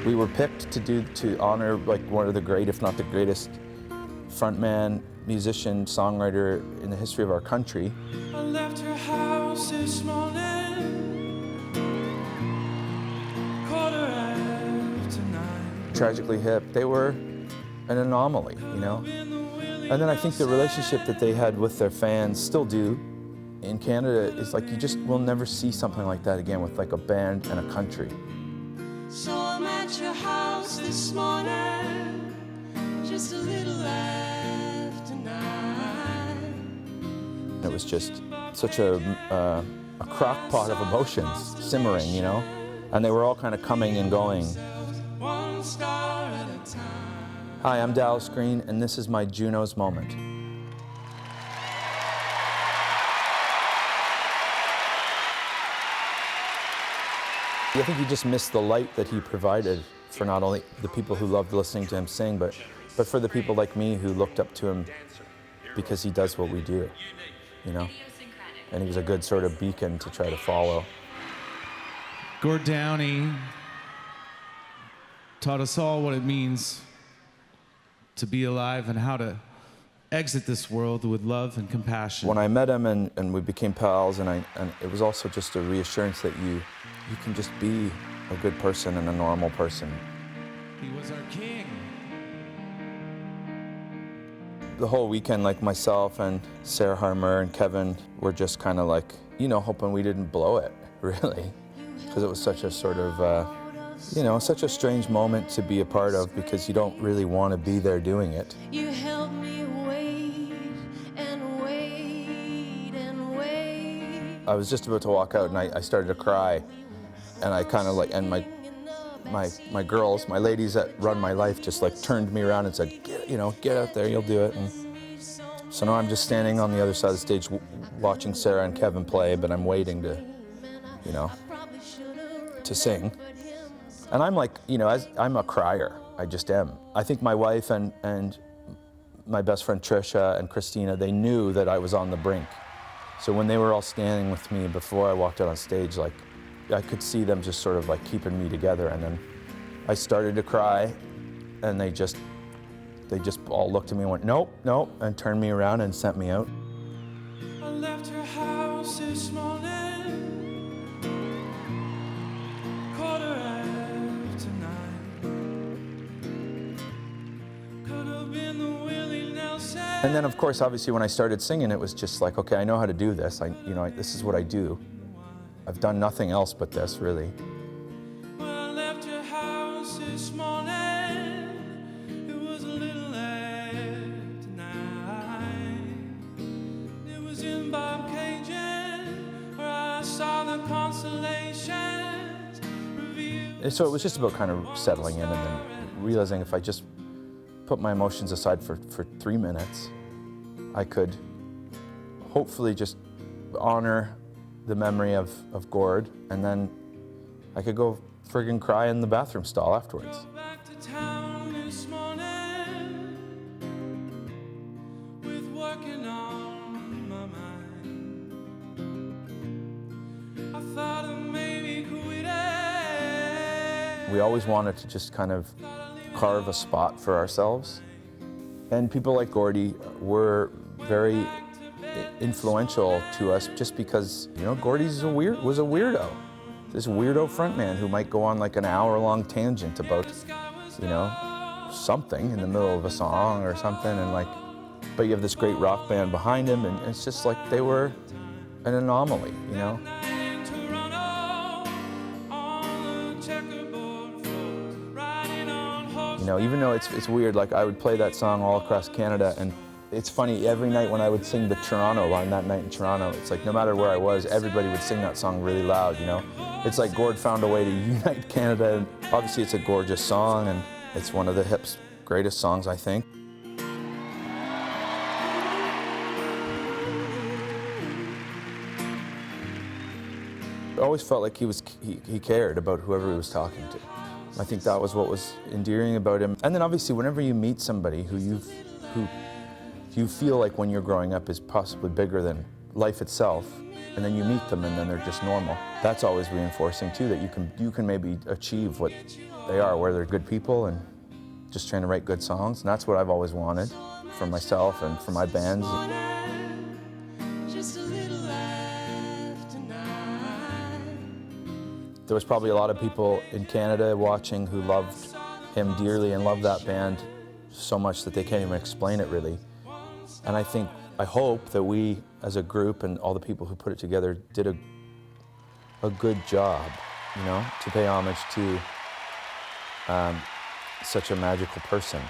We were picked to honor like one of the great, if not the greatest, frontman, musician, songwriter in the history of our country. I left her house this morning, 9:15. Tragically hip, they were an anomaly, you know? And then I think the relationship that they had with their fans, still do, in Canada, is like you just will never see something like that again with like a band and a country. So I'm at your house this morning, just a little after 9. It was just such a crock pot of emotions simmering, you know? And they were all kind of coming and going. One star at a time. Hi, I'm Dallas Green, and this is my Junos moment. I think he just missed the light that he provided for not only the people who loved listening to him sing, but for the people like me who looked up to him because he does what we do, you know? And he was a good sort of beacon to try to follow. Gord Downie taught us all what it means to be alive and how to exit this world with love and compassion. When I met him and we became pals, and it was also just a reassurance that you can just be a good person and a normal person. He was our king. The whole weekend, like myself and Sarah Harmer and Kevin were just kind of like, you know, hoping we didn't blow it, really. Because it was such a sort of, you know, such a strange moment to be a part of because you don't really want to be there doing it. You helped me wait and wait and wait. I was just about to walk out and I started to cry, and I kind of like, and my girls, my ladies that run my life just like turned me around and said, get out there, you'll do it. And so now I'm just standing on the other side of the stage watching Sarah and Kevin play, but I'm waiting to, you know, to sing. And I'm like, you know, I'm a crier, I just am. I think my wife and my best friend Trisha and Christina, they knew that I was on the brink. So when they were all standing with me before I walked out on stage, like, I could see them just sort of like keeping me together, and then I started to cry, and they just all looked at me and went, nope, nope, and turned me around and sent me out. I left her house this morning, 9:15. Could have been the Willie Nelson. And then, of course, obviously, when I started singing, it was just like, okay, I know how to do this. This is what I do. I've done nothing else but this, really. When I left your house this morning, it was a little after 9. It was in Bob Cajun, where I saw the constellations revealed. And so it was just about kind of settling in and then realizing if I just put my emotions aside for 3 minutes, I could hopefully just honor the memory of Gord, and then I could go friggin' cry in the bathroom stall afterwards. Drove back to town this morning, with working on my mind. I thought of maybe quitting. We always wanted to just kind of carve a spot for ourselves. And people like Gordy were very influential to us just because, you know, Gordy's was a weirdo. This weirdo frontman who might go on like an hour-long tangent about, you know, something in the middle of a song or something, and like, but you have this great rock band behind him, and it's just like they were an anomaly, you know? You know, even though it's weird, like I would play that song all across Canada, and it's funny, every night when I would sing the Toronto line, that night in Toronto, it's like no matter where I was, everybody would sing that song really loud, you know? It's like Gord found a way to unite Canada, and obviously it's a gorgeous song, and it's one of the hip's greatest songs, I think. I always felt like he cared about whoever he was talking to. I think that was what was endearing about him. And then obviously whenever you meet somebody who you feel like when you're growing up is possibly bigger than life itself, and then you meet them and then they're just normal. that's always reinforcing too, that you can maybe achieve what they are, where they're good people and just trying to write good songs. And that's what I've always wanted for myself and for my bands. There was probably a lot of people in Canada watching who loved him dearly and loved that band so much that they can't even explain it really. And I hope that we as a group and all the people who put it together did a good job, you know, to pay homage to such a magical person.